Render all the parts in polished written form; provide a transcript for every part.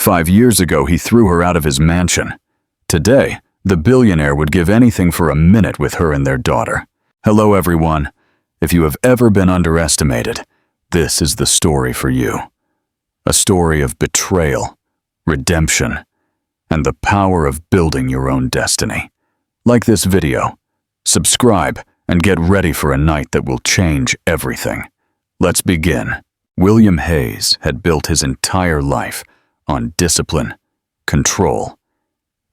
5 years ago, he threw her out of his mansion. Today, the billionaire would give anything for a minute with her and their daughter. Hello, everyone. If you have ever been underestimated, this is the story for you. A story of betrayal, redemption, and the power of building your own destiny. Like this video, subscribe, and get ready for a night that will change everything. Let's begin. William Hayes had built his entire life on discipline, control,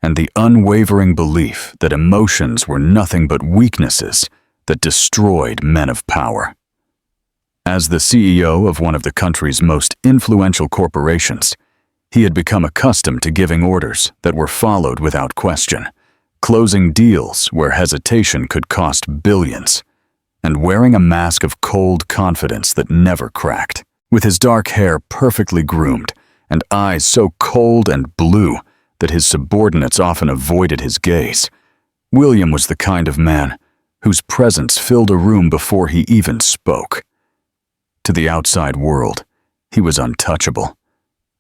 and the unwavering belief that emotions were nothing but weaknesses that destroyed men of power. As the CEO of one of the country's most influential corporations, he had become accustomed to giving orders that were followed without question, closing deals where hesitation could cost billions, and wearing a mask of cold confidence that never cracked. With his dark hair perfectly groomed and eyes so cold and blue that his subordinates often avoided his gaze, William was the kind of man whose presence filled a room before he even spoke. To the outside world, he was untouchable,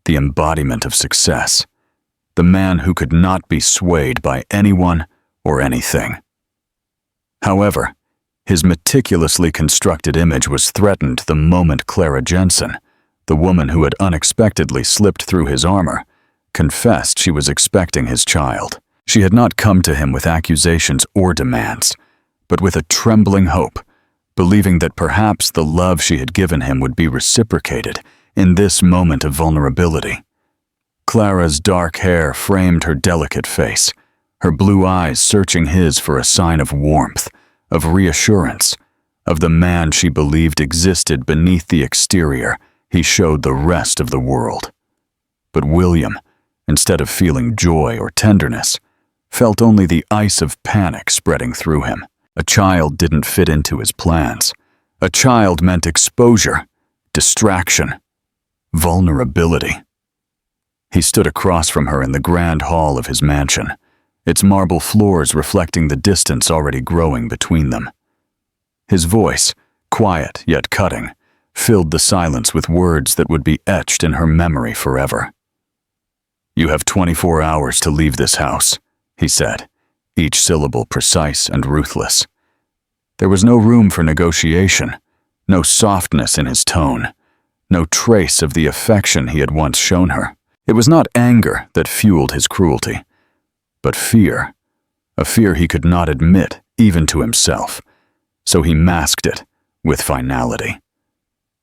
the embodiment of success, the man who could not be swayed by anyone or anything. However, his meticulously constructed image was threatened the moment Clara, the woman who had unexpectedly slipped through his armor, confessed she was expecting his child. She had not come to him with accusations or demands, but with a trembling hope, believing that perhaps the love she had given him would be reciprocated in this moment of vulnerability. Clara's dark hair framed her delicate face, her blue eyes searching his for a sign of warmth, of reassurance, of the man she believed existed beneath the exterior he showed the rest of the world. But William, instead of feeling joy or tenderness, felt only the ice of panic spreading through him. A child didn't fit into his plans. A child meant exposure, distraction, vulnerability. He stood across from her in the grand hall of his mansion, its marble floors reflecting the distance already growing between them. His voice, quiet yet cutting, filled the silence with words that would be etched in her memory forever. "You have 24 hours to leave this house," he said, each syllable precise and ruthless. There was no room for negotiation, no softness in his tone, no trace of the affection he had once shown her. It was not anger that fueled his cruelty, but fear, a fear he could not admit even to himself, so he masked it with finality.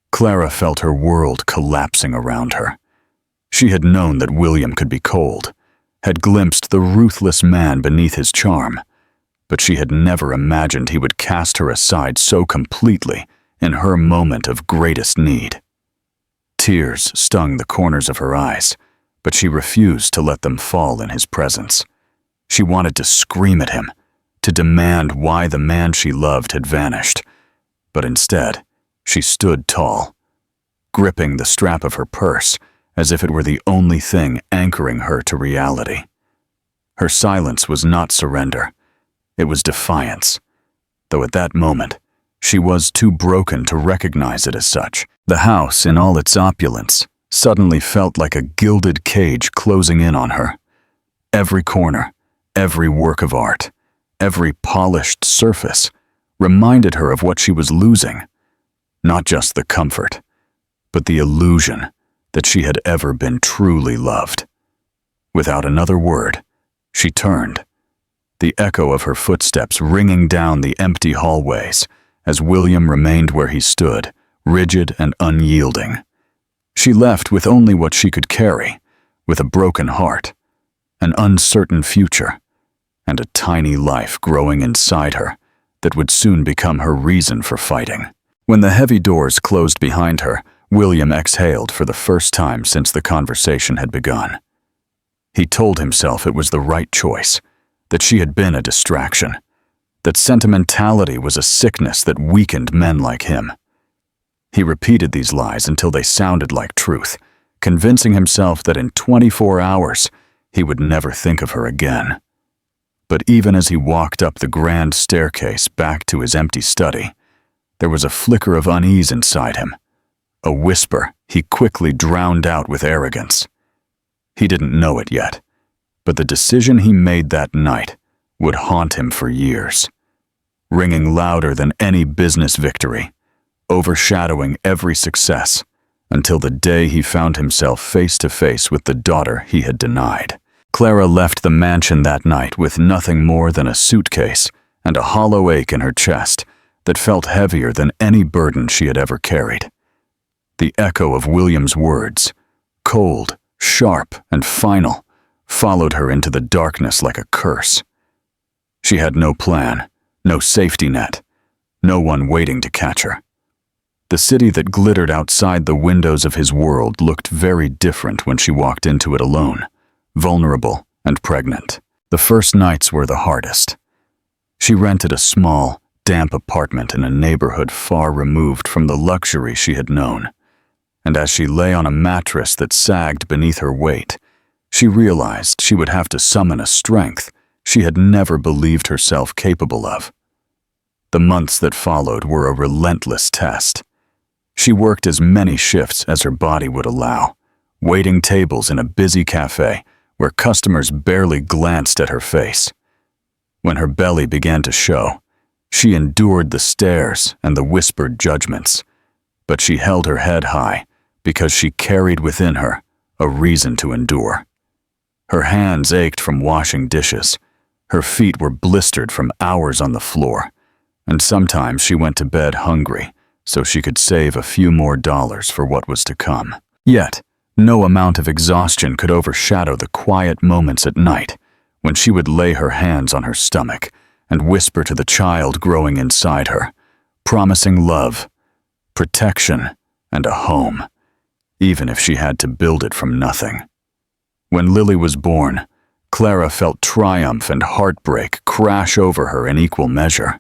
Clara felt her world collapsing around her. She had known that William could be cold, had glimpsed the ruthless man beneath his charm, but she had never imagined he would cast her aside so completely in her moment of greatest need. Tears stung the corners of her eyes, but she refused to let them fall in his presence. She wanted to scream at him, to demand why the man she loved had vanished, but instead, she stood tall, gripping the strap of her purse as if it were the only thing anchoring her to reality. Her silence was not surrender. It was defiance, though at that moment, she was too broken to recognize it as such. The house, in all its opulence, suddenly felt like a gilded cage closing in on her. Every corner, every work of art, every polished surface reminded her of what she was losing. Not just the comfort, but the illusion that she had ever been truly loved. Without another word, she turned, the echo of her footsteps ringing down the empty hallways as William remained where he stood, rigid and unyielding. She left with only what she could carry, with a broken heart, an uncertain future, and a tiny life growing inside her that would soon become her reason for fighting. When the heavy doors closed behind her, William exhaled for the first time since the conversation had begun. He told himself it was the right choice, that she had been a distraction, that sentimentality was a sickness that weakened men like him. He repeated these lies until they sounded like truth, convincing himself that in 24 hours he would never think of her again. But even as he walked up the grand staircase back to his empty study, there was a flicker of unease inside him, a whisper he quickly drowned out with arrogance. He didn't know it yet, but the decision he made that night would haunt him for years, ringing louder than any business victory, overshadowing every success, until the day he found himself face to face with the daughter he had denied. Clara left the mansion that night with nothing more than a suitcase and a hollow ache in her chest that felt heavier than any burden she had ever carried. The echo of William's words, cold, sharp, and final, followed her into the darkness like a curse. She had no plan, no safety net, no one waiting to catch her. The city that glittered outside the windows of his world looked very different when she walked into it alone, vulnerable and pregnant. The first nights were the hardest. She rented a small, damp apartment in a neighborhood far removed from the luxury she had known. And as she lay on a mattress that sagged beneath her weight, she realized she would have to summon a strength she had never believed herself capable of. The months that followed were a relentless test. She worked as many shifts as her body would allow, waiting tables in a busy cafe where customers barely glanced at her face. When her belly began to show, she endured the stares and the whispered judgments, but she held her head high because she carried within her a reason to endure. Her hands ached from washing dishes, her feet were blistered from hours on the floor, and sometimes she went to bed hungry so she could save a few more dollars for what was to come. Yet, no amount of exhaustion could overshadow the quiet moments at night when she would lay her hands on her stomach and whisper to the child growing inside her, promising love, protection, and a home, even if she had to build it from nothing. When Lily was born, Clara felt triumph and heartbreak crash over her in equal measure.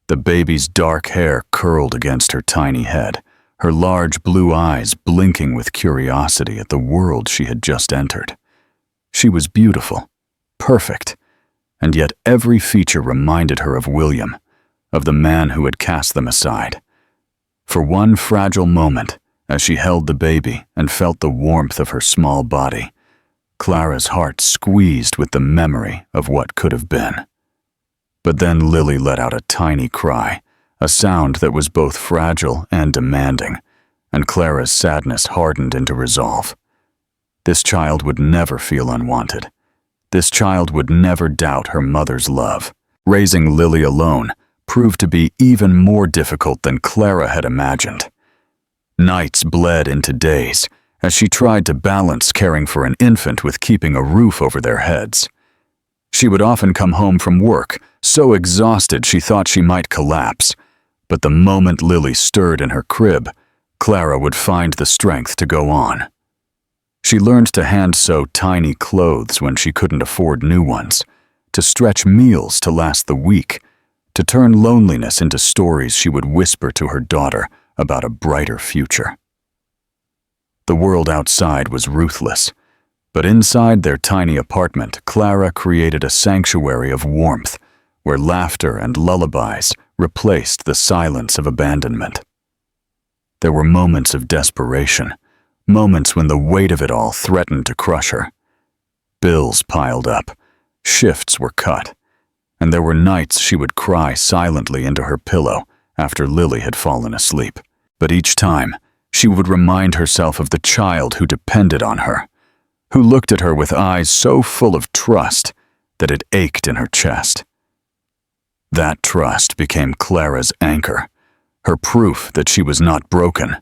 The baby's dark hair curled against her tiny head, her large blue eyes blinking with curiosity at the world she had just entered. She was beautiful, perfect, and yet every feature reminded her of William, of the man who had cast them aside. For one fragile moment, as she held the baby and felt the warmth of her small body, Clara's heart squeezed with the memory of what could have been. But then Lily let out a tiny cry, a sound that was both fragile and demanding, and Clara's sadness hardened into resolve. This child would never feel unwanted. This child would never doubt her mother's love. Raising Lily alone proved to be even more difficult than Clara had imagined. Nights bled into days as she tried to balance caring for an infant with keeping a roof over their heads. She would often come home from work, so exhausted she thought she might collapse, but the moment Lily stirred in her crib, Clara would find the strength to go on. She learned to hand-sew tiny clothes when she couldn't afford new ones, to stretch meals to last the week, to turn loneliness into stories she would whisper to her daughter about a brighter future. The world outside was ruthless, but inside their tiny apartment, Clara created a sanctuary of warmth where laughter and lullabies replaced the silence of abandonment. There were moments of desperation, moments when the weight of it all threatened to crush her. Bills piled up, shifts were cut, and there were nights she would cry silently into her pillow after Lily had fallen asleep. But each time, she would remind herself of the child who depended on her, who looked at her with eyes so full of trust that it ached in her chest. That trust became Clara's anchor, her proof that she was not broken,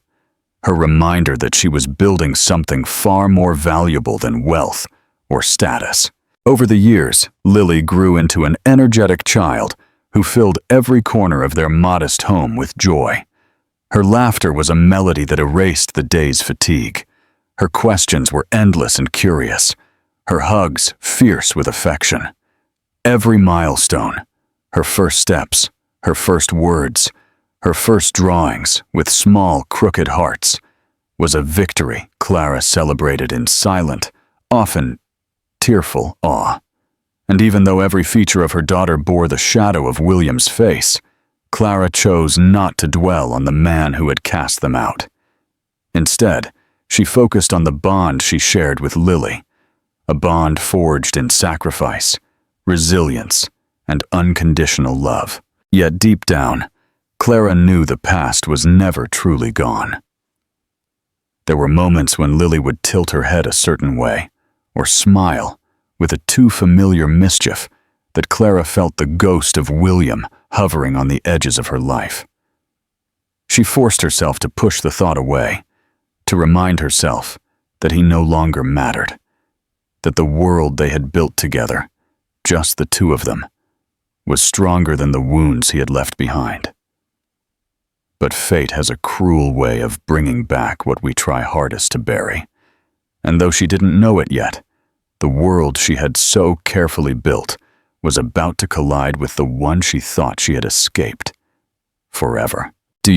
her reminder that she was building something far more valuable than wealth or status. Over the years, Lily grew into an energetic child who filled every corner of their modest home with joy. Her laughter was a melody that erased the day's fatigue. Her questions were endless and curious, her hugs fierce with affection. Every milestone, her first steps, her first words, her first drawings with small, crooked hearts, was a victory Clara celebrated in silent, often tearful awe. And even though every feature of her daughter bore the shadow of William's face, Clara chose not to dwell on the man who had cast them out. Instead, she focused on the bond she shared with Lily, a bond forged in sacrifice, resilience, and unconditional love. Yet deep down, Clara knew the past was never truly gone. There were moments when Lily would tilt her head a certain way, or smile with a too familiar mischief that Clara felt the ghost of William hovering on the edges of her life. She forced herself to push the thought away, to remind herself that he no longer mattered, that the world they had built together, just the two of them, was stronger than the wounds he had left behind. But fate has a cruel way of bringing back what we try hardest to bury, and though she didn't know it yet, the world she had so carefully built was about to collide with the one she thought she had escaped forever. Do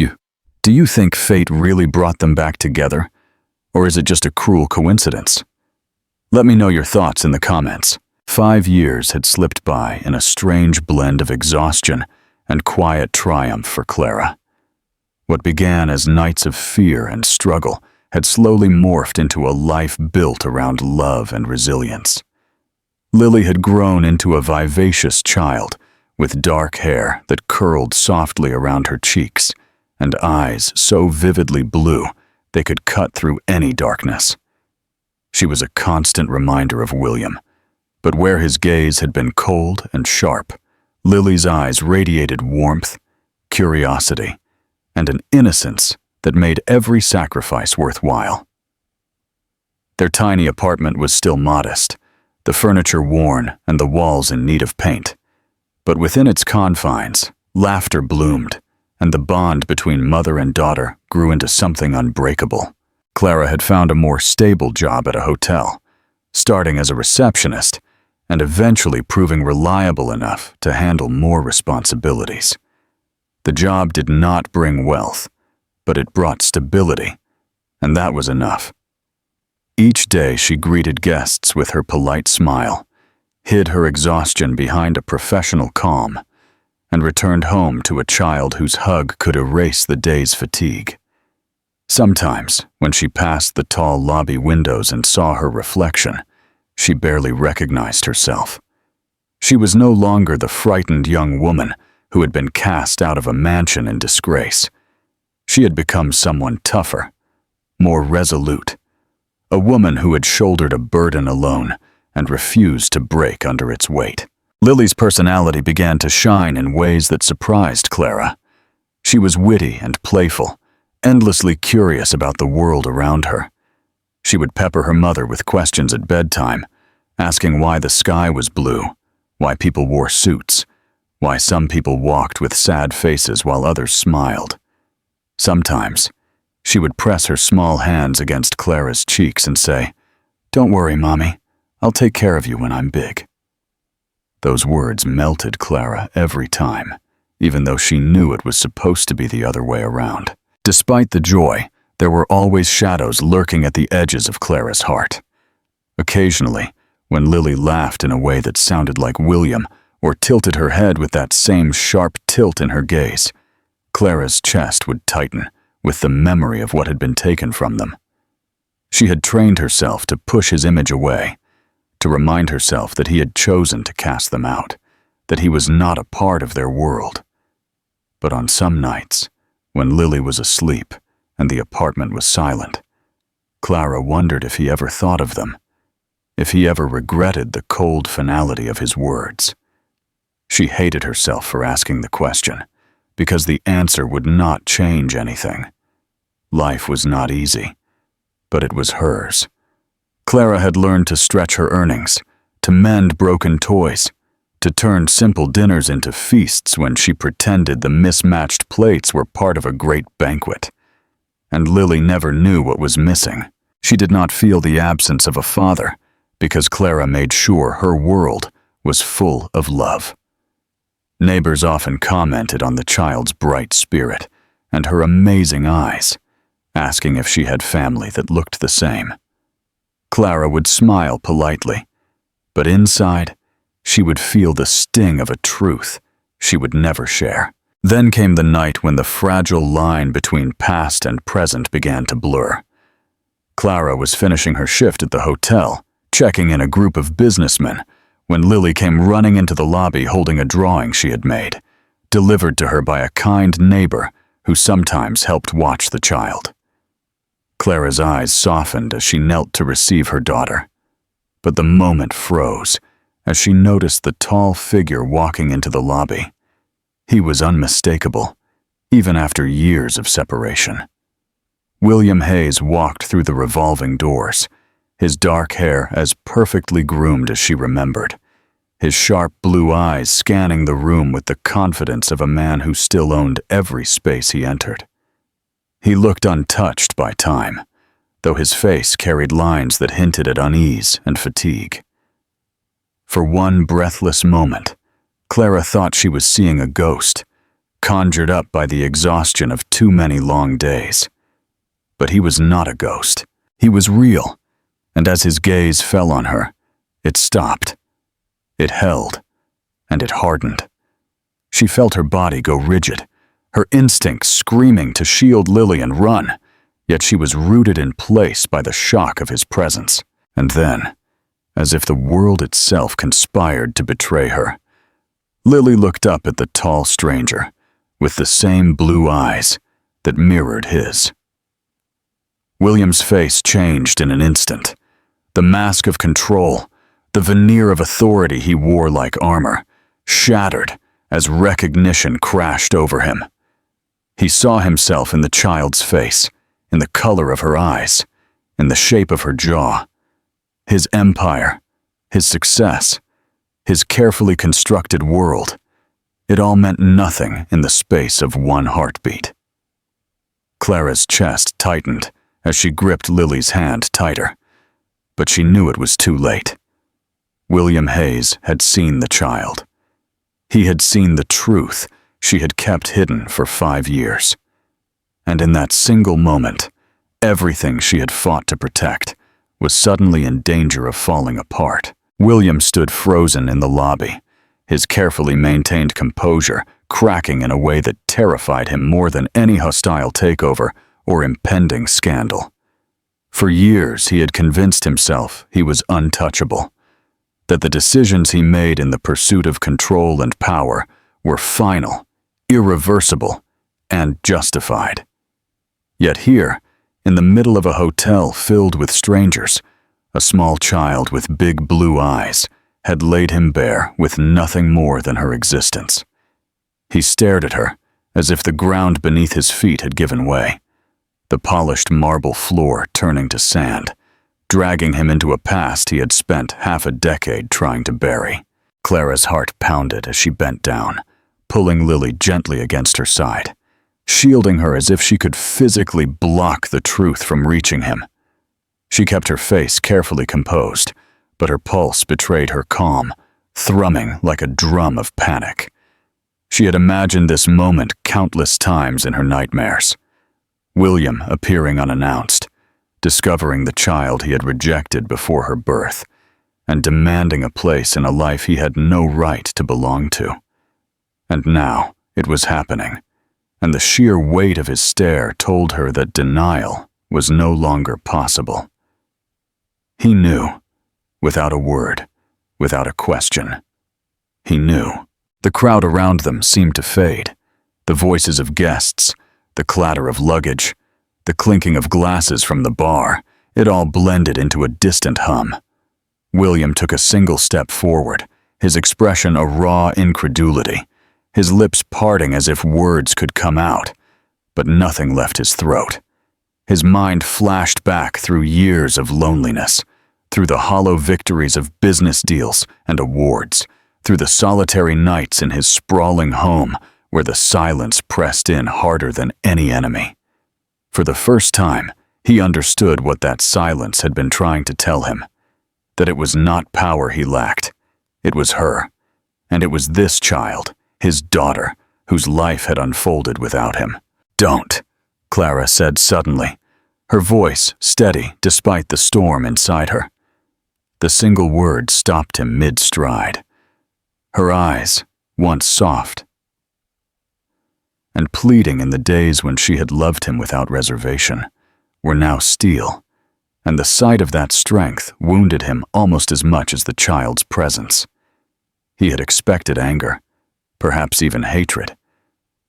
you think fate really brought them back together, or is it just a cruel coincidence? Let me know your thoughts in the comments. 5 years had slipped by in a strange blend of exhaustion and quiet triumph for Clara. What began as nights of fear and struggle had slowly morphed into a life built around love and resilience. Lily had grown into a vivacious child with dark hair that curled softly around her cheeks and eyes so vividly blue they could cut through any darkness. She was a constant reminder of William, but where his gaze had been cold and sharp, Lily's eyes radiated warmth, curiosity, and an innocence that made every sacrifice worthwhile. Their tiny apartment was still modest, the furniture worn and the walls in need of paint. But within its confines, laughter bloomed, and the bond between mother and daughter grew into something unbreakable. Clara had found a more stable job at a hotel, starting as a receptionist and eventually proving reliable enough to handle more responsibilities. The job did not bring wealth, but it brought stability, and that was enough. Each day she greeted guests with her polite smile, hid her exhaustion behind a professional calm, and returned home to a child whose hug could erase the day's fatigue. Sometimes, when she passed the tall lobby windows and saw her reflection, she barely recognized herself. She was no longer the frightened young woman who had been cast out of a mansion in disgrace. She had become someone tougher, more resolute, a woman who had shouldered a burden alone and refused to break under its weight. Lily's personality began to shine in ways that surprised Clara. She was witty and playful, endlessly curious about the world around her. She would pepper her mother with questions at bedtime, asking why the sky was blue, why people wore suits, why some people walked with sad faces while others smiled. Sometimes, she would press her small hands against Clara's cheeks and say, "Don't worry, Mommy, I'll take care of you when I'm big." Those words melted Clara every time, even though she knew it was supposed to be the other way around. Despite the joy, there were always shadows lurking at the edges of Clara's heart. Occasionally, when Lily laughed in a way that sounded like William or tilted her head with that same sharp tilt in her gaze, Clara's chest would tighten with the memory of what had been taken from them. She had trained herself to push his image away, to remind herself that he had chosen to cast them out, that he was not a part of their world. But on some nights, when Lily was asleep and the apartment was silent, Clara wondered if he ever thought of them, if he ever regretted the cold finality of his words. She hated herself for asking the question, because the answer would not change anything. Life was not easy, but it was hers. Clara had learned to stretch her earnings, to mend broken toys, to turn simple dinners into feasts when she pretended the mismatched plates were part of a great banquet. And Lily never knew what was missing. She did not feel the absence of a father, because Clara made sure her world was full of love. Neighbors often commented on the child's bright spirit and her amazing eyes, asking if she had family that looked the same. Clara would smile politely, but inside, she would feel the sting of a truth she would never share. Then came the night when the fragile line between past and present began to blur. Clara was finishing her shift at the hotel, checking in a group of businessmen, when Lily came running into the lobby holding a drawing she had made, delivered to her by a kind neighbor who sometimes helped watch the child. Clara's eyes softened as she knelt to receive her daughter, but the moment froze as she noticed the tall figure walking into the lobby. He was unmistakable, even after years of separation. William Hayes walked through the revolving doors, his dark hair as perfectly groomed as she remembered, his sharp blue eyes scanning the room with the confidence of a man who still owned every space he entered. He looked untouched by time, though his face carried lines that hinted at unease and fatigue. For one breathless moment, Clara thought she was seeing a ghost, conjured up by the exhaustion of too many long days. But he was not a ghost. He was real, and as his gaze fell on her, it stopped. It held, and it hardened. She felt her body go rigid, her instincts screaming to shield Lily and run, yet she was rooted in place by the shock of his presence. And then, as if the world itself conspired to betray her, Lily looked up at the tall stranger, with the same blue eyes that mirrored his. William's face changed in an instant. The mask of control, the veneer of authority he wore like armor, shattered as recognition crashed over him. He saw himself in the child's face, in the color of her eyes, in the shape of her jaw. His empire, his success, his carefully constructed world, it all meant nothing in the space of one heartbeat. Clara's chest tightened as she gripped Lily's hand tighter, but she knew it was too late. William Hayes had seen the child. He had seen the truth she had kept hidden for 5 years. And in that single moment, everything she had fought to protect was suddenly in danger of falling apart. William stood frozen in the lobby, his carefully maintained composure cracking in a way that terrified him more than any hostile takeover or impending scandal. For years he had convinced himself he was untouchable, that the decisions he made in the pursuit of control and power were final, irreversible, and justified. Yet here, in the middle of a hotel filled with strangers, a small child with big blue eyes had laid him bare with nothing more than her existence. He stared at her as if the ground beneath his feet had given way, the polished marble floor turning to sand, dragging him into a past he had spent half a decade trying to bury. Clara's heart pounded as she bent down, pulling Lily gently against her side, shielding her as if she could physically block the truth from reaching him. She kept her face carefully composed, but her pulse betrayed her calm, thrumming like a drum of panic. She had imagined this moment countless times in her nightmares. William appearing unannounced, discovering the child he had rejected before her birth, and demanding a place in a life he had no right to belong to. And now it was happening, and the sheer weight of his stare told her that denial was no longer possible. He knew, without a word, without a question. He knew. The crowd around them seemed to fade, the voices of guests, the clatter of luggage, the clinking of glasses from the bar, it all blended into a distant hum. William took a single step forward, his expression a raw incredulity, his lips parting as if words could come out, but nothing left his throat. His mind flashed back through years of loneliness, through the hollow victories of business deals and awards, through the solitary nights in his sprawling home where the silence pressed in harder than any enemy. For the first time, he understood what that silence had been trying to tell him, that it was not power he lacked, it was her, and it was this child, his daughter, whose life had unfolded without him. "Don't," Clara said suddenly, her voice steady despite the storm inside her. The single word stopped him mid-stride. Her eyes, once soft and pleading in the days when she had loved him without reservation, were now steel, and the sight of that strength wounded him almost as much as the child's presence. He had expected anger, perhaps even hatred,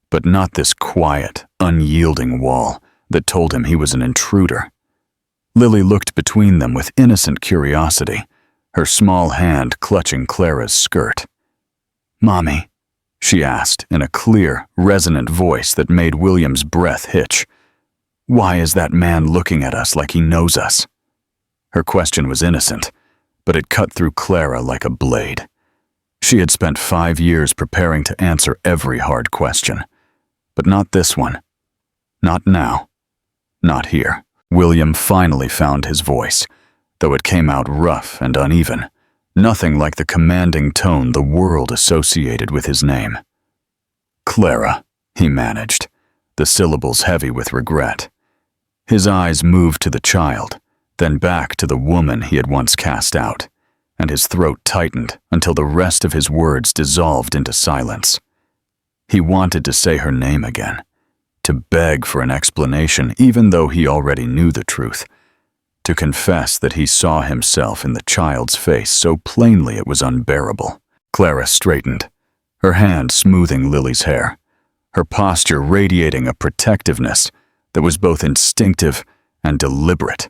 but not this quiet, unyielding wall that told him he was an intruder. Lily looked between them with innocent curiosity, her small hand clutching Clara's skirt. "Mommy," she asked in a clear, resonant voice that made William's breath hitch, "why is that man looking at us like he knows us?" Her question was innocent, but it cut through Clara like a blade. She had spent 5 years preparing to answer every hard question, but not this one. Not now. Not here. William finally found his voice, though it came out rough and uneven, nothing like the commanding tone the world associated with his name. "Clara," he managed, the syllables heavy with regret. His eyes moved to the child, then back to the woman he had once cast out, and his throat tightened until the rest of his words dissolved into silence. He wanted to say her name again, to beg for an explanation even though he already knew the truth, to confess that he saw himself in the child's face so plainly it was unbearable. Clara straightened, her hand smoothing Lily's hair, her posture radiating a protectiveness that was both instinctive and deliberate.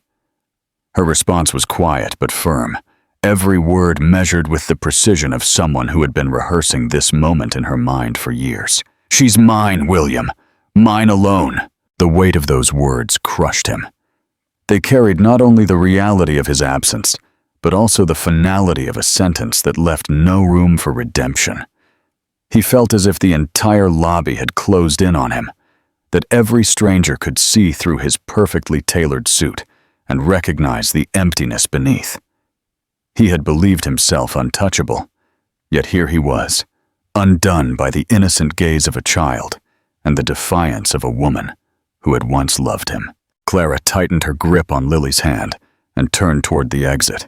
Her response was quiet but firm, every word measured with the precision of someone who had been rehearsing this moment in her mind for years. "She's mine, William. Mine alone." The weight of those words crushed him. They carried not only the reality of his absence, but also the finality of a sentence that left no room for redemption. He felt as if the entire lobby had closed in on him, that every stranger could see through his perfectly tailored suit and recognize the emptiness beneath. He had believed himself untouchable, yet here he was, undone by the innocent gaze of a child and the defiance of a woman who had once loved him. Clara tightened her grip on Lily's hand and turned toward the exit.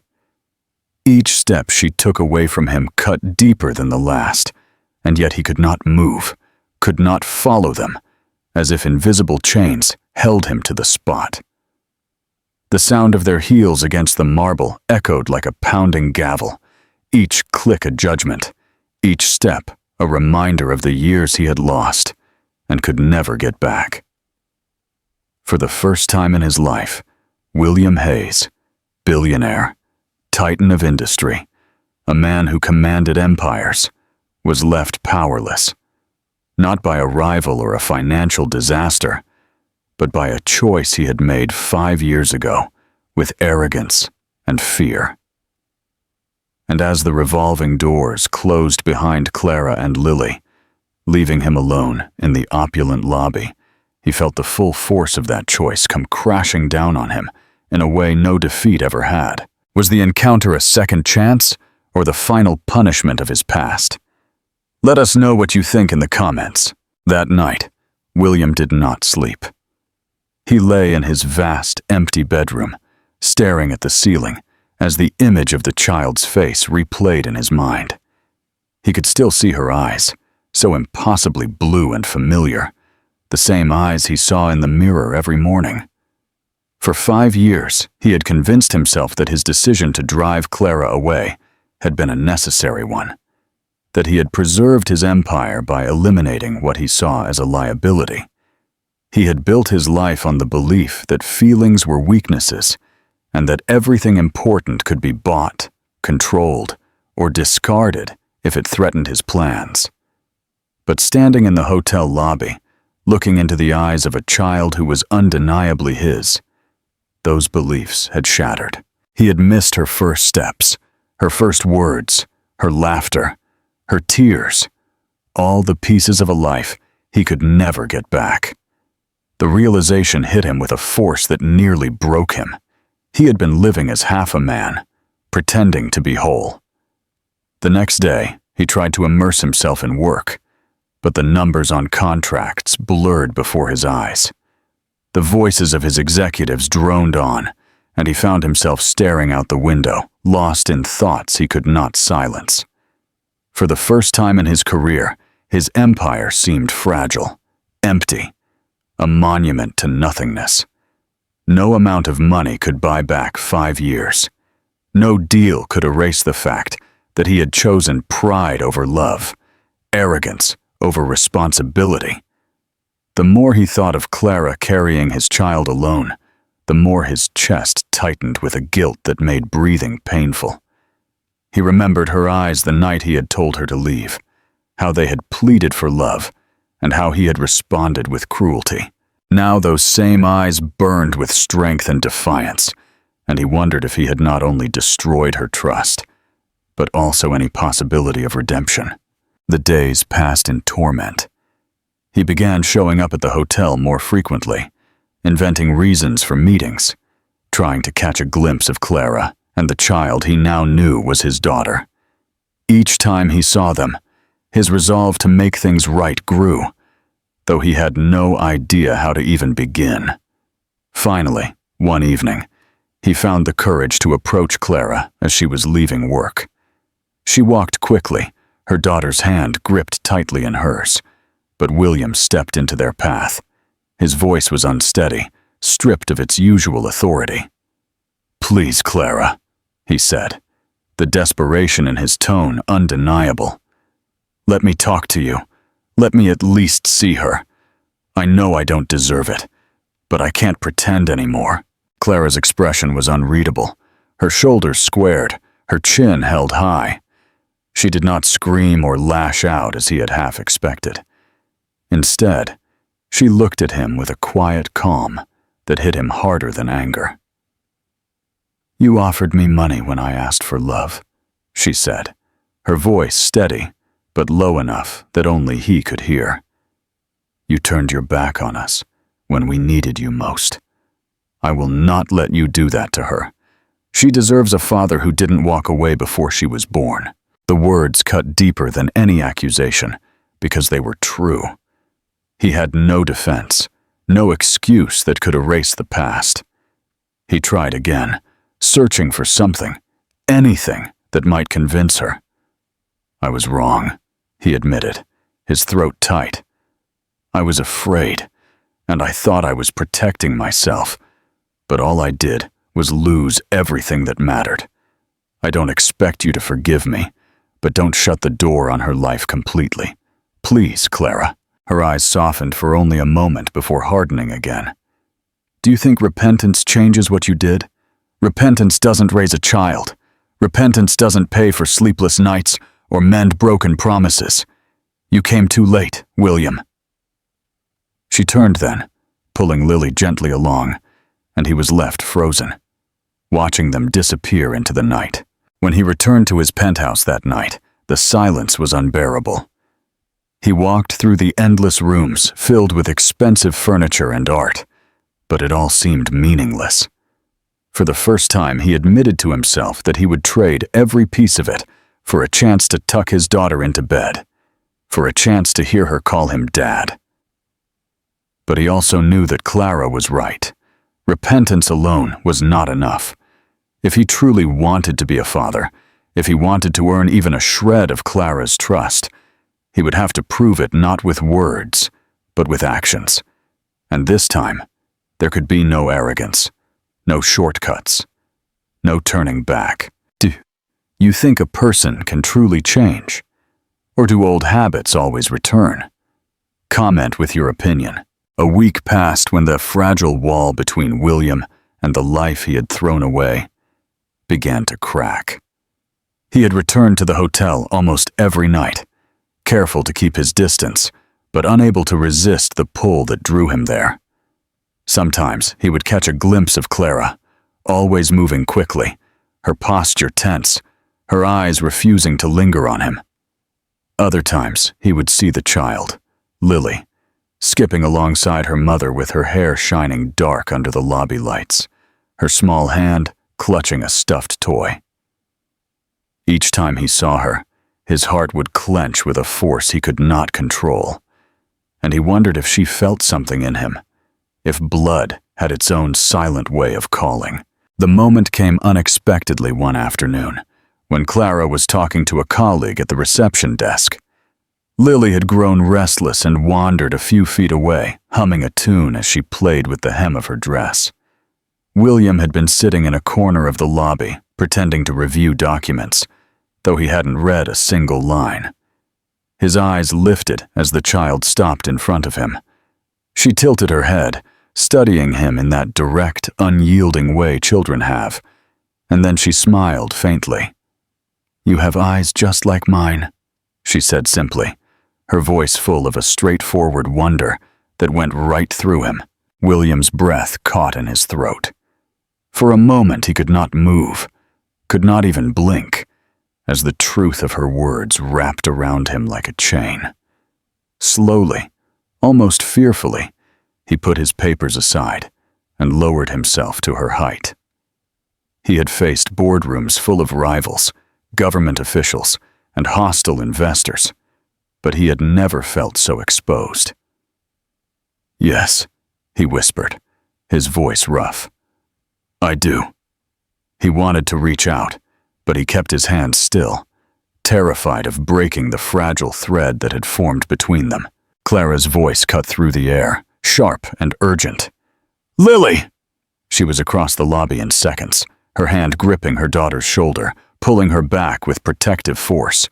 Each step she took away from him cut deeper than the last, and yet he could not move, could not follow them, as if invisible chains held him to the spot. The sound of their heels against the marble echoed like a pounding gavel, each click a judgment, each step a reminder of the years he had lost and could never get back. For the first time in his life, William Hayes, billionaire, titan of industry, a man who commanded empires, was left powerless, not by a rival or a financial disaster, but by a choice he had made 5 years ago with arrogance and fear. And as the revolving doors closed behind Clara and Lily, leaving him alone in the opulent lobby, he felt the full force of that choice come crashing down on him in a way no defeat ever had. Was the encounter a second chance or the final punishment of his past? Let us know what you think in the comments. That night, William did not sleep. He lay in his vast, empty bedroom, staring at the ceiling as the image of the child's face replayed in his mind. He could still see her eyes, so impossibly blue and familiar, the same eyes he saw in the mirror every morning. For 5 years, he had convinced himself that his decision to drive Clara away had been a necessary one, that he had preserved his empire by eliminating what he saw as a liability. He had built his life on the belief that feelings were weaknesses and that everything important could be bought, controlled, or discarded if it threatened his plans. But standing in the hotel lobby, looking into the eyes of a child who was undeniably his, those beliefs had shattered. He had missed her first steps, her first words, her laughter, her tears, all the pieces of a life he could never get back. The realization hit him with a force that nearly broke him. He had been living as half a man, pretending to be whole. The next day, he tried to immerse himself in work, but the numbers on contracts blurred before his eyes. The voices of his executives droned on, and he found himself staring out the window, lost in thoughts he could not silence. For the first time in his career, his empire seemed fragile, empty, a monument to nothingness. No amount of money could buy back 5 years. No deal could erase the fact that he had chosen pride over love, arrogance over responsibility. The more he thought of Clara carrying his child alone, the more his chest tightened with a guilt that made breathing painful. He remembered her eyes the night he had told her to leave, how they had pleaded for love, and how he had responded with cruelty. Now those same eyes burned with strength and defiance, and he wondered if he had not only destroyed her trust, but also any possibility of redemption. The days passed in torment. He began showing up at the hotel more frequently, inventing reasons for meetings, trying to catch a glimpse of Clara and the child he now knew was his daughter. Each time he saw them, his resolve to make things right grew, though he had no idea how to even begin. Finally, one evening, he found the courage to approach Clara as she was leaving work. She walked quickly, her daughter's hand gripped tightly in hers, but William stepped into their path. His voice was unsteady, stripped of its usual authority. "Please, Clara," he said, the desperation in his tone undeniable. "Let me talk to you. Let me at least see her. I know I don't deserve it, but I can't pretend anymore." Clara's expression was unreadable. Her shoulders squared, her chin held high. She did not scream or lash out as he had half expected. Instead, she looked at him with a quiet calm that hit him harder than anger. "You offered me money when I asked for love," she said, her voice steady, but low enough that only he could hear. "You turned your back on us when we needed you most. I will not let you do that to her. She deserves a father who didn't walk away before she was born." The words cut deeper than any accusation because they were true. He had no defense, no excuse that could erase the past. He tried again, searching for something, anything that might convince her. "I was wrong," he admitted, his throat tight. "I was afraid, and I thought I was protecting myself, but all I did was lose everything that mattered. I don't expect you to forgive me, but don't shut the door on her life completely. Please, Clara." Her eyes softened for only a moment before hardening again. "Do you think repentance changes what you did? Repentance doesn't raise a child. Repentance doesn't pay for sleepless nights or mend broken promises. You came too late, William." She turned then, pulling Lily gently along, and he was left frozen, watching them disappear into the night. When he returned to his penthouse that night, the silence was unbearable. He walked through the endless rooms filled with expensive furniture and art, but it all seemed meaningless. For the first time, he admitted to himself that he would trade every piece of it for a chance to tuck his daughter into bed, for a chance to hear her call him Dad. But he also knew that Clara was right. Repentance alone was not enough. If he truly wanted to be a father, if he wanted to earn even a shred of Clara's trust, he would have to prove it not with words, but with actions. And this time, there could be no arrogance, no shortcuts, no turning back. Do you think a person can truly change? Or do old habits always return? Comment with your opinion. A week passed when the fragile wall between William and the life he had thrown away began to crack. He had returned to the hotel almost every night, careful to keep his distance, but unable to resist the pull that drew him there. Sometimes he would catch a glimpse of Clara, always moving quickly, her posture tense, her eyes refusing to linger on him. Other times he would see the child, Lily, skipping alongside her mother with her hair shining dark under the lobby lights, her small hand clutching a stuffed toy. Each time he saw her, his heart would clench with a force he could not control, and he wondered if she felt something in him, if blood had its own silent way of calling. The moment came unexpectedly one afternoon, when Clara was talking to a colleague at the reception desk. Lily had grown restless and wandered a few feet away, humming a tune as she played with the hem of her dress. William had been sitting in a corner of the lobby, pretending to review documents, though he hadn't read a single line. His eyes lifted as the child stopped in front of him. She tilted her head, studying him in that direct, unyielding way children have, and then she smiled faintly. "You have eyes just like mine," she said simply, her voice full of a straightforward wonder that went right through him. William's breath caught in his throat. For a moment he could not move, could not even blink, as the truth of her words wrapped around him like a chain. Slowly, almost fearfully, he put his papers aside and lowered himself to her height. He had faced boardrooms full of rivals, government officials, and hostile investors, but he had never felt so exposed. "Yes," he whispered, his voice rough. "I do." He wanted to reach out, but he kept his hands still, terrified of breaking the fragile thread that had formed between them. Clara's voice cut through the air, sharp and urgent. "Lily!" She was across the lobby in seconds, her hand gripping her daughter's shoulder, pulling her back with protective force.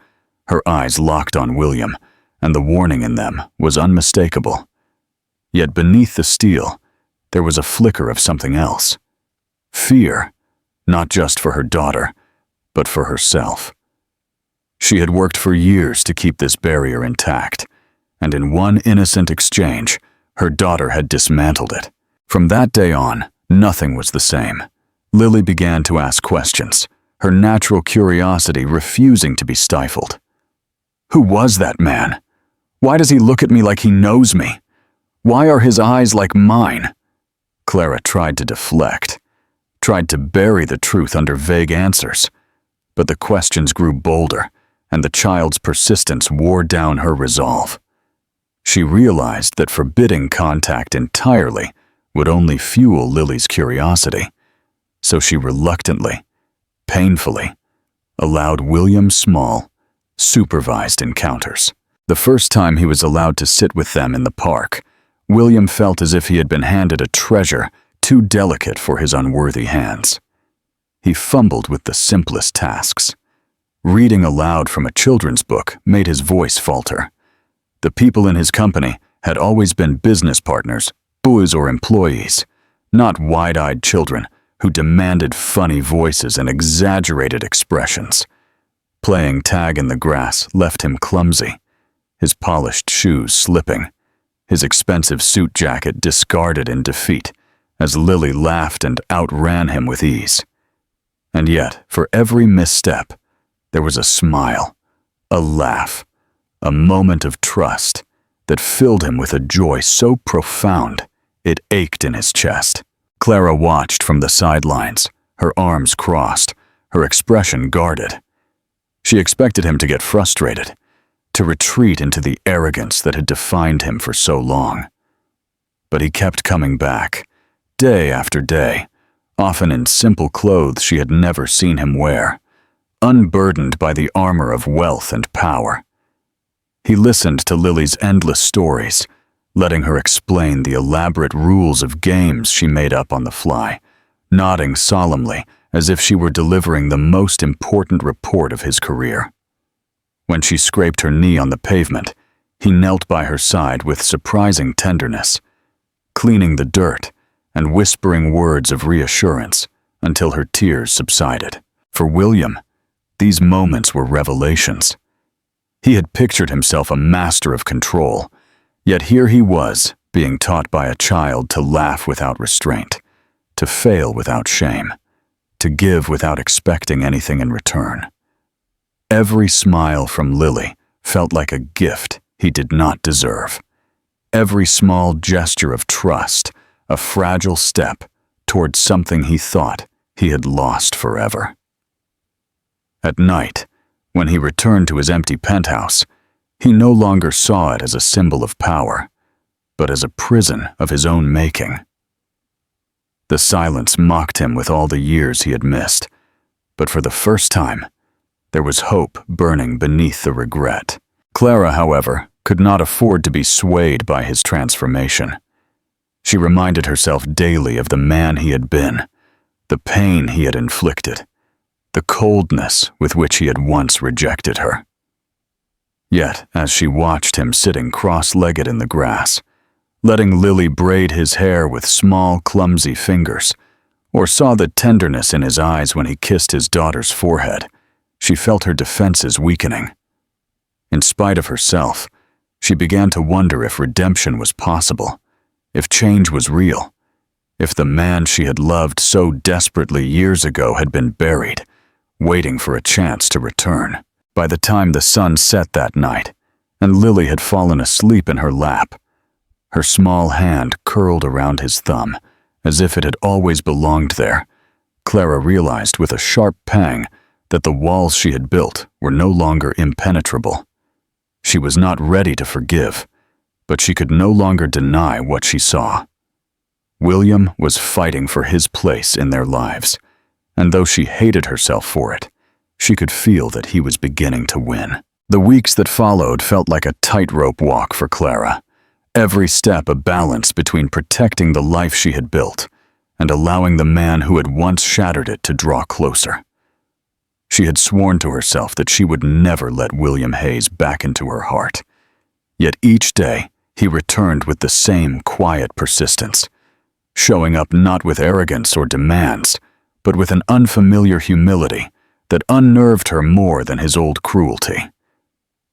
Her eyes locked on William, and the warning in them was unmistakable. Yet beneath the steel, there was a flicker of something else. Fear, not just for her daughter, but for herself. She had worked for years to keep this barrier intact, and in one innocent exchange, her daughter had dismantled it. From that day on, nothing was the same. Lily began to ask questions, her natural curiosity refusing to be stifled. Who was that man? Why does he look at me like he knows me? Why are his eyes like mine? Clara tried to deflect, tried to bury the truth under vague answers, but the questions grew bolder, and the child's persistence wore down her resolve. She realized that forbidding contact entirely would only fuel Lily's curiosity, so she reluctantly, painfully, allowed William small, supervised encounters. The first time he was allowed to sit with them in the park, William felt as if he had been handed a treasure too delicate for his unworthy hands. He fumbled with the simplest tasks. Reading aloud from a children's book made his voice falter. The people in his company had always been business partners, boys or employees, not wide-eyed children who demanded funny voices and exaggerated expressions. Playing tag in the grass left him clumsy, his polished shoes slipping, his expensive suit jacket discarded in defeat as Lily laughed and outran him with ease. And yet, for every misstep, there was a smile, a laugh, a moment of trust that filled him with a joy so profound it ached in his chest. Clara watched from the sidelines, her arms crossed, her expression guarded. She expected him to get frustrated, to retreat into the arrogance that had defined him for so long. But he kept coming back, day after day, often in simple clothes she had never seen him wear, unburdened by the armor of wealth and power. He listened to Lily's endless stories, letting her explain the elaborate rules of games she made up on the fly, nodding solemnly as if she were delivering the most important report of his career. When she scraped her knee on the pavement, he knelt by her side with surprising tenderness, cleaning the dirt and whispering words of reassurance until her tears subsided. For William, these moments were revelations. He had pictured himself a master of control, yet here he was, being taught by a child to laugh without restraint, to fail without shame, to give without expecting anything in return. Every smile from Lily felt like a gift he did not deserve. Every small gesture of trust, a fragile step towards something he thought he had lost forever. At night, when he returned to his empty penthouse, he no longer saw it as a symbol of power, but as a prison of his own making. The silence mocked him with all the years he had missed, but for the first time, there was hope burning beneath the regret. Clara, however, could not afford to be swayed by his transformation. She reminded herself daily of the man he had been, the pain he had inflicted, the coldness with which he had once rejected her. Yet, as she watched him sitting cross-legged in the grass, letting Lily braid his hair with small, clumsy fingers, or saw the tenderness in his eyes when he kissed his daughter's forehead, she felt her defenses weakening. In spite of herself, she began to wonder if redemption was possible, if change was real, if the man she had loved so desperately years ago had been buried, waiting for a chance to return. By the time the sun set that night, and Lily had fallen asleep in her lap, her small hand curled around his thumb, as if it had always belonged there, Clara realized with a sharp pang that the walls she had built were no longer impenetrable. She was not ready to forgive, but she could no longer deny what she saw. William was fighting for his place in their lives, and though she hated herself for it, she could feel that he was beginning to win. The weeks that followed felt like a tightrope walk for Clara, every step a balance between protecting the life she had built and allowing the man who had once shattered it to draw closer. She had sworn to herself that she would never let William Hayes back into her heart. Yet each day, he returned with the same quiet persistence, showing up not with arrogance or demands, but with an unfamiliar humility that unnerved her more than his old cruelty.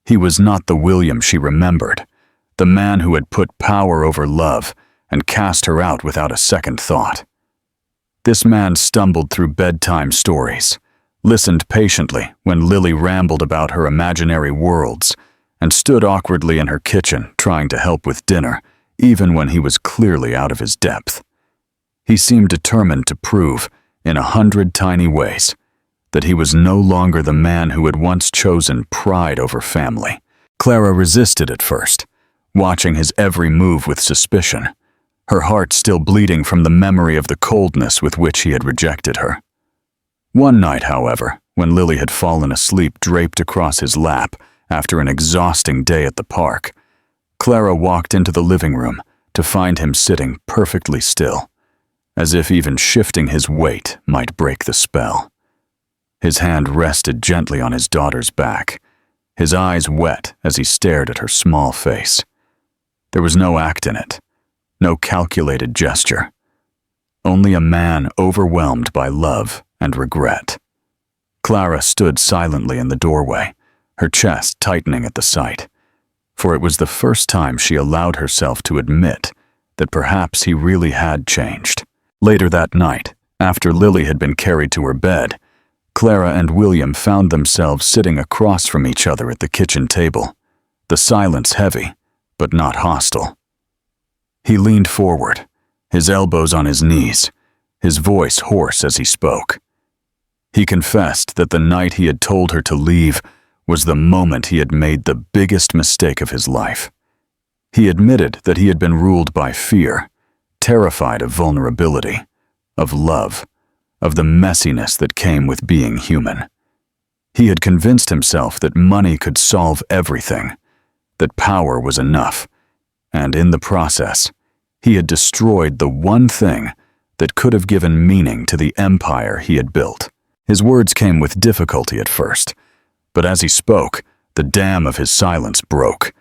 He was not the William she remembered, the man who had put power over love and cast her out without a second thought. This man stumbled through bedtime stories, listened patiently when Lily rambled about her imaginary worlds, and stood awkwardly in her kitchen trying to help with dinner, even when he was clearly out of his depth. He seemed determined to prove, in 100 tiny ways, that he was no longer the man who had once chosen pride over family. Clara resisted at first, watching his every move with suspicion, her heart still bleeding from the memory of the coldness with which he had rejected her. One night, however, when Lily had fallen asleep draped across his lap after an exhausting day at the park, Clara walked into the living room to find him sitting perfectly still, as if even shifting his weight might break the spell. His hand rested gently on his daughter's back, his eyes wet as he stared at her small face. There was no act in it, no calculated gesture, only a man overwhelmed by love and regret. Clara stood silently in the doorway, her chest tightening at the sight, for it was the first time she allowed herself to admit that perhaps he really had changed. Later that night, after Lily had been carried to her bed, Clara and William found themselves sitting across from each other at the kitchen table, the silence heavy, but not hostile. He leaned forward, his elbows on his knees, his voice hoarse as he spoke. He confessed that the night he had told her to leave was the moment he had made the biggest mistake of his life. He admitted that he had been ruled by fear, terrified of vulnerability, of love, of the messiness that came with being human. He had convinced himself that money could solve everything, that power was enough, and in the process, he had destroyed the one thing that could have given meaning to the empire he had built. His words came with difficulty at first, but as he spoke, the dam of his silence broke,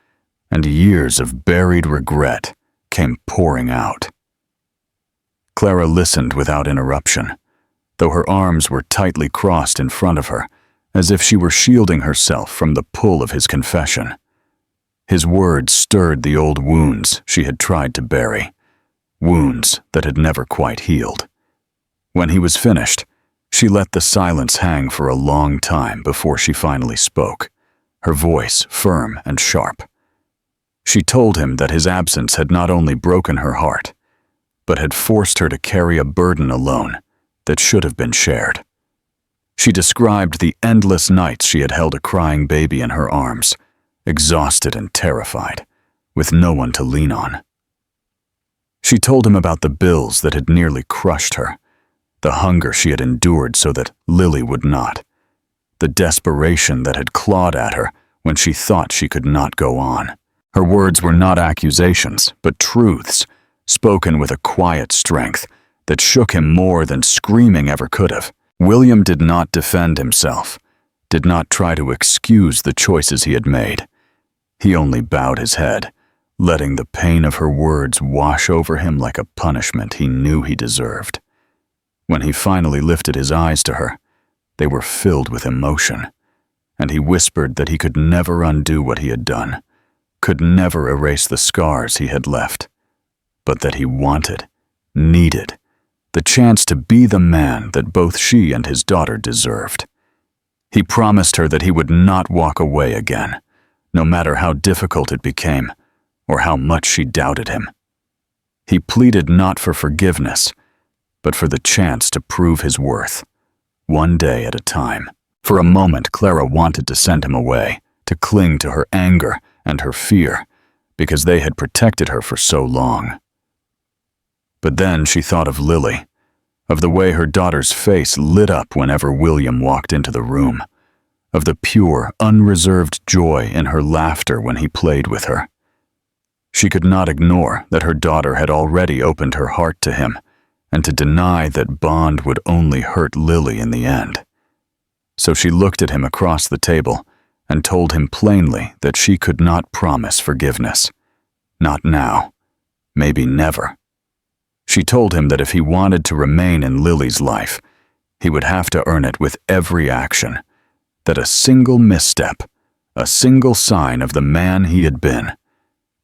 and years of buried regret came pouring out. Clara listened without interruption, though her arms were tightly crossed in front of her, as if she were shielding herself from the pull of his confession. His words stirred the old wounds she had tried to bury, wounds that had never quite healed. When he was finished, she let the silence hang for a long time before she finally spoke, her voice firm and sharp. She told him that his absence had not only broken her heart, but had forced her to carry a burden alone that should have been shared. She described the endless nights she had held a crying baby in her arms, exhausted and terrified, with no one to lean on. She told him about the bills that had nearly crushed her, the hunger she had endured so that Lily would not, the desperation that had clawed at her when she thought she could not go on. Her words were not accusations, but truths, spoken with a quiet strength, that shook him more than screaming ever could have. William did not defend himself, did not try to excuse the choices he had made. He only bowed his head, letting the pain of her words wash over him like a punishment he knew he deserved. When he finally lifted his eyes to her, they were filled with emotion, and he whispered that he could never undo what he had done, could never erase the scars he had left, but that he wanted, needed, the chance to be the man that both she and his daughter deserved. He promised her that he would not walk away again, no matter how difficult it became or how much she doubted him. He pleaded not for forgiveness, but for the chance to prove his worth, one day at a time. For a moment, Clara wanted to send him away, to cling to her anger and her fear, because they had protected her for so long. But then she thought of Lily, of the way her daughter's face lit up whenever William walked into the room, of the pure, unreserved joy in her laughter when he played with her. She could not ignore that her daughter had already opened her heart to him, and to deny that bond would only hurt Lily in the end. So she looked at him across the table and told him plainly that she could not promise forgiveness. Not now. Maybe never. She told him that if he wanted to remain in Lily's life, he would have to earn it with every action, that a single misstep, a single sign of the man he had been,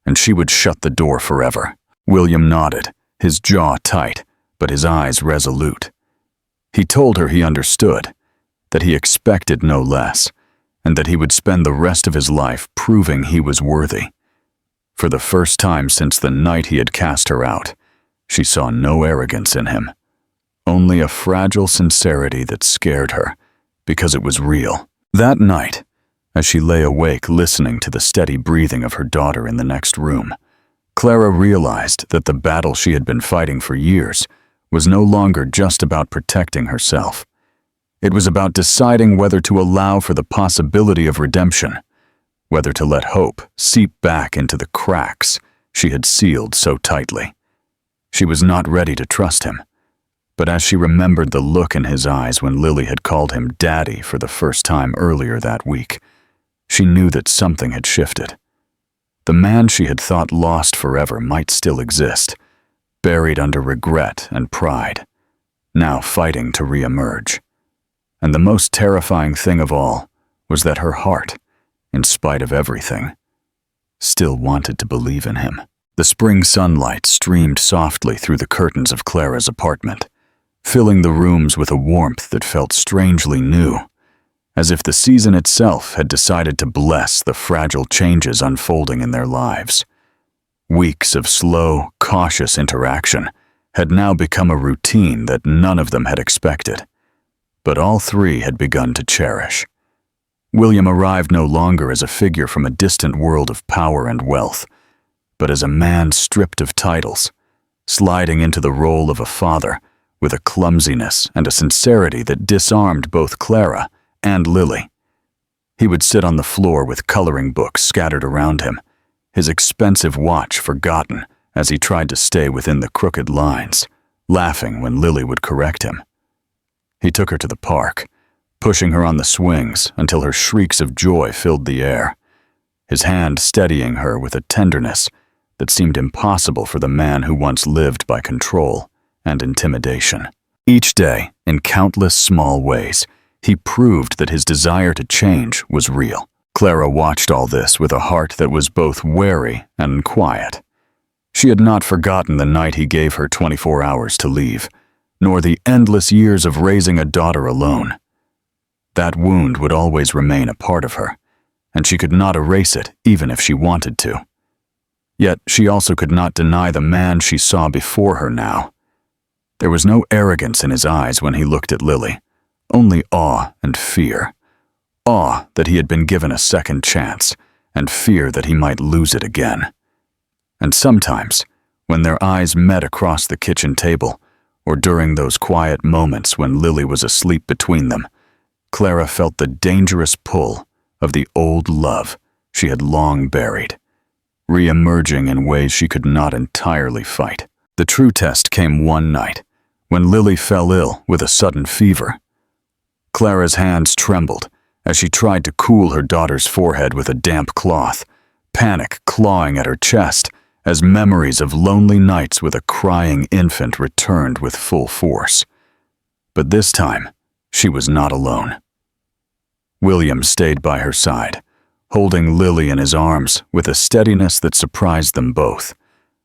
and she would shut the door forever. William nodded, his jaw tight, but his eyes resolute. He told her he understood, that he expected no less, and that he would spend the rest of his life proving he was worthy. For the first time since the night he had cast her out, she saw no arrogance in him, only a fragile sincerity that scared her, because it was real. That night, as she lay awake listening to the steady breathing of her daughter in the next room, Clara realized that the battle she had been fighting for years was no longer just about protecting herself. It was about deciding whether to allow for the possibility of redemption, whether to let hope seep back into the cracks she had sealed so tightly. She was not ready to trust him, but as she remembered the look in his eyes when Lily had called him Daddy for the first time earlier that week, she knew that something had shifted. The man she had thought lost forever might still exist, buried under regret and pride, now fighting to re-emerge. And the most terrifying thing of all was that her heart, in spite of everything, still wanted to believe in him. The spring sunlight streamed softly through the curtains of Clara's apartment, filling the rooms with a warmth that felt strangely new, as if the season itself had decided to bless the fragile changes unfolding in their lives. Weeks of slow, cautious interaction had now become a routine that none of them had expected, but all three had begun to cherish. William arrived no longer as a figure from a distant world of power and wealth, but as a man stripped of titles, sliding into the role of a father with a clumsiness and a sincerity that disarmed both Clara and Lily. He would sit on the floor with coloring books scattered around him, his expensive watch forgotten as he tried to stay within the crooked lines, laughing when Lily would correct him. He took her to the park, pushing her on the swings until her shrieks of joy filled the air, his hand steadying her with a tenderness that seemed impossible for the man who once lived by control and intimidation. Each day, in countless small ways, he proved that his desire to change was real. Clara watched all this with a heart that was both wary and quiet. She had not forgotten the night he gave her 24 hours to leave, nor the endless years of raising a daughter alone. That wound would always remain a part of her, and she could not erase it even if she wanted to. Yet she also could not deny the man she saw before her now. There was no arrogance in his eyes when he looked at Lily, only awe and fear. Awe that he had been given a second chance, and fear that he might lose it again. And sometimes, when their eyes met across the kitchen table, or during those quiet moments when Lily was asleep between them, Clara felt the dangerous pull of the old love she had long buried, re-emerging in ways she could not entirely fight. The true test came one night, when Lily fell ill with a sudden fever. Clara's hands trembled as she tried to cool her daughter's forehead with a damp cloth, panic clawing at her chest as memories of lonely nights with a crying infant returned with full force. But this time, she was not alone. William stayed by her side, holding Lily in his arms with a steadiness that surprised them both,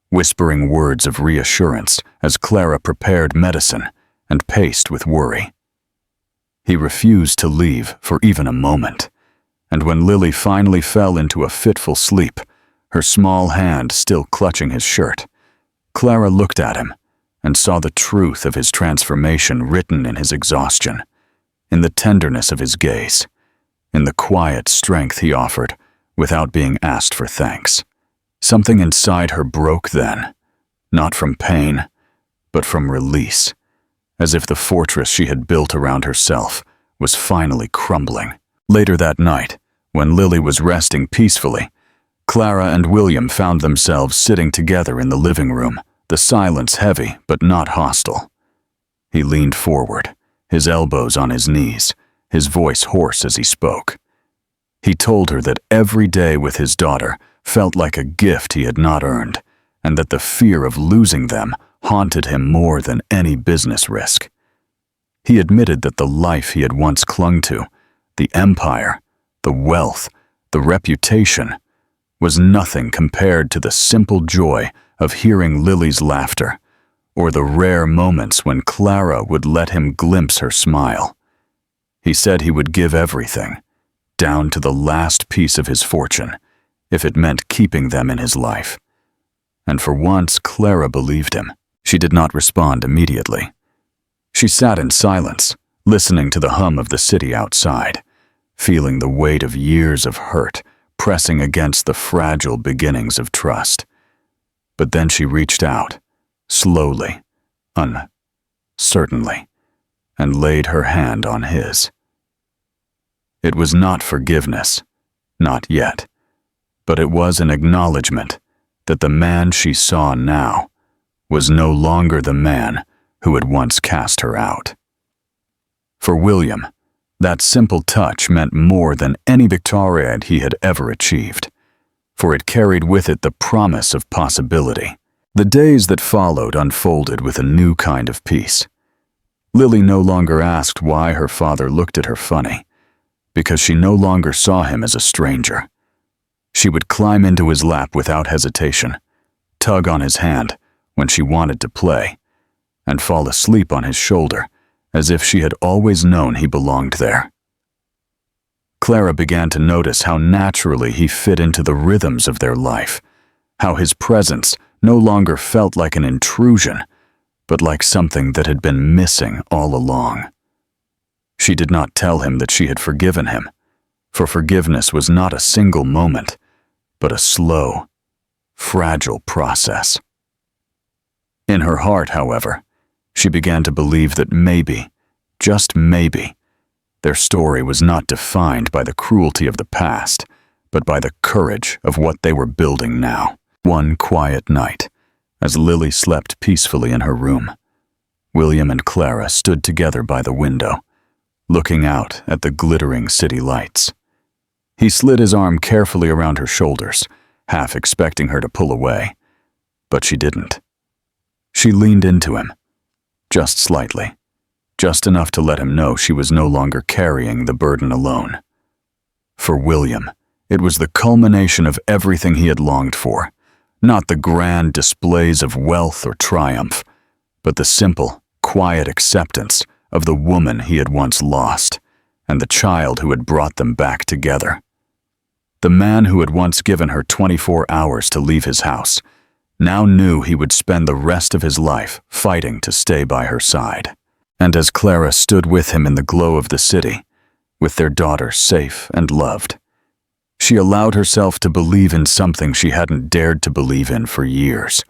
whispering words of reassurance as Clara prepared medicine and paced with worry. He refused to leave for even a moment, and when Lily finally fell into a fitful sleep, her small hand still clutching his shirt, Clara looked at him and saw the truth of his transformation written in his exhaustion, in the tenderness of his gaze, in the quiet strength he offered without being asked for thanks. Something inside her broke then, not from pain, but from release, as if the fortress she had built around herself was finally crumbling. Later that night, when Lily was resting peacefully, Clara and William found themselves sitting together in the living room, the silence heavy but not hostile. He leaned forward, his elbows on his knees, his voice hoarse as he spoke. He told her that every day with his daughter felt like a gift he had not earned, and that the fear of losing them haunted him more than any business risk. He admitted that the life he had once clung to, the empire, the wealth, the reputation, was nothing compared to the simple joy of hearing Lily's laughter, or the rare moments when Clara would let him glimpse her smile. He said he would give everything, down to the last piece of his fortune, if it meant keeping them in his life. And for once, Clara believed him. She did not respond immediately. She sat in silence, listening to the hum of the city outside, feeling the weight of years of hurt pressing against the fragile beginnings of trust. But then she reached out, slowly, uncertainly, and laid her hand on his. It was not forgiveness, not yet, but it was an acknowledgement that the man she saw now was no longer the man who had once cast her out. For William, that simple touch meant more than any victory he had ever achieved, for it carried with it the promise of possibility. The days that followed unfolded with a new kind of peace. Lily no longer asked why her father looked at her funny, because she no longer saw him as a stranger. She would climb into his lap without hesitation, tug on his hand when she wanted to play, and fall asleep on his shoulder as if she had always known he belonged there. Clara began to notice how naturally he fit into the rhythms of their life, how his presence no longer felt like an intrusion, but like something that had been missing all along. She did not tell him that she had forgiven him, for forgiveness was not a single moment, but a slow, fragile process. In her heart, however, she began to believe that maybe, just maybe, their story was not defined by the cruelty of the past, but by the courage of what they were building now. One quiet night, as Lily slept peacefully in her room, William and Clara stood together by the window, looking out at the glittering city lights. He slid his arm carefully around her shoulders, half expecting her to pull away, but she didn't. She leaned into him, just slightly, just enough to let him know she was no longer carrying the burden alone. For William, it was the culmination of everything he had longed for, not the grand displays of wealth or triumph, but the simple, quiet acceptance of the woman he had once lost and the child who had brought them back together. The man who had once given her 24 hours to leave his house now knew he would spend the rest of his life fighting to stay by her side. And as Clara stood with him in the glow of the city, with their daughter safe and loved, she allowed herself to believe in something she hadn't dared to believe in for years,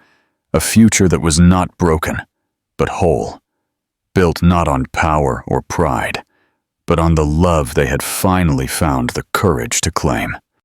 a future that was not broken, but whole, built not on power or pride, but on the love they had finally found the courage to claim.